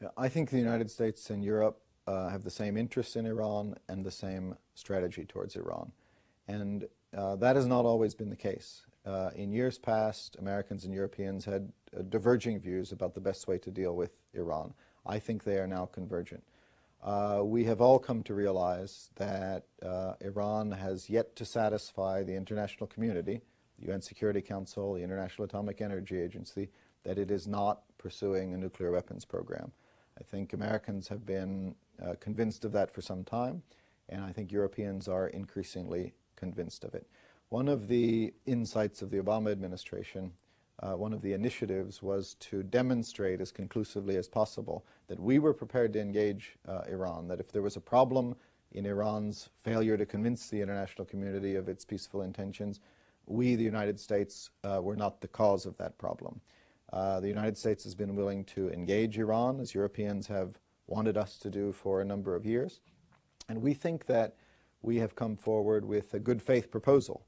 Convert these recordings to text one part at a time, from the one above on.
Yeah, I think the United States and Europe have the same interests in Iran and the same strategy towards Iran. And that has not always been the case. In years past, Americans and Europeans had diverging views about the best way to deal with Iran. I think they are now convergent. We have all come to realize that Iran has yet to satisfy the international community, the UN Security Council, the International Atomic Energy Agency, that it is not pursuing a nuclear weapons program. I think Americans have been convinced of that for some time, and I think Europeans are increasingly convinced of it. One of the insights of the Obama administration, one of the initiatives, was to demonstrate as conclusively as possible that we were prepared to engage Iran, that if there was a problem in Iran's failure to convince the international community of its peaceful intentions, we, the United States, were not the cause of that problem. The United States has been willing to engage Iran, as Europeans have wanted us to do for a number of years. And we think that we have come forward with a good faith proposal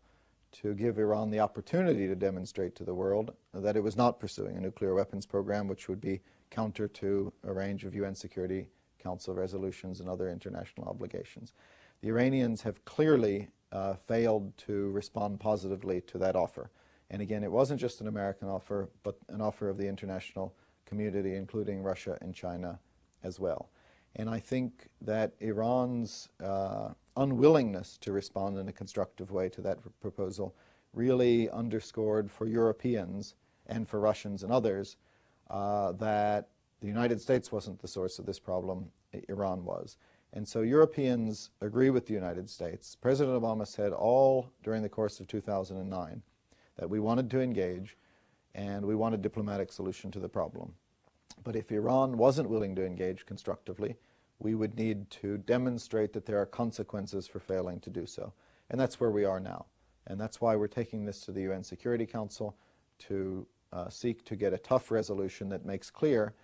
to give Iran the opportunity to demonstrate to the world that it was not pursuing a nuclear weapons program, which would be counter to a range of UN Security Council resolutions and other international obligations. The Iranians have clearly failed to respond positively to that offer. And again, it wasn't just an American offer, but an offer of the international community, including Russia and China as well. And I think that Iran's unwillingness to respond in a constructive way to that proposal really underscored for Europeans and for Russians and others that the United States wasn't the source of this problem, Iran was. And so Europeans agree with the United States. President Obama said all during the course of 2009 that we wanted to engage and we want a diplomatic solution to the problem. But if Iran wasn't willing to engage constructively, we would need to demonstrate that there are consequences for failing to do so. And that's where we are now. And that's why we're taking this to the UN Security Council to seek to get a tough resolution that makes clear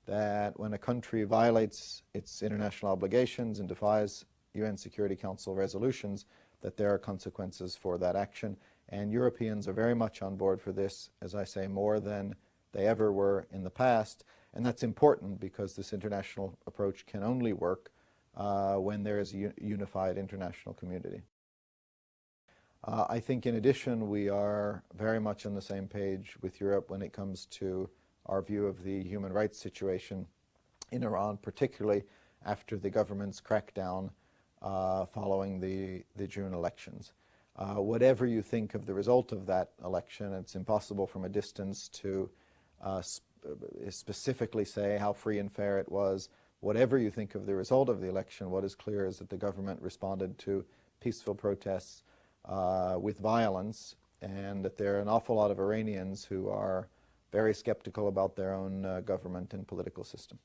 that when a country violates its international obligations and defies UN Security Council resolutions, that there are consequences for that action. And Europeans are very much on board for this, as I say, more than they ever were in the past. And that's important because this international approach can only work when there is a unified international community. I think in addition, we are very much on the same page with Europe when it comes to our view of the human rights situation in Iran, particularly after the government's crackdown following the June elections. Whatever you think of the result of that election, it's impossible from a distance to specifically say how free and fair it was. Whatever you think of the result of the election, what is clear is that the government responded to peaceful protests with violence, and that there are an awful lot of Iranians who are very skeptical about their own government and political system.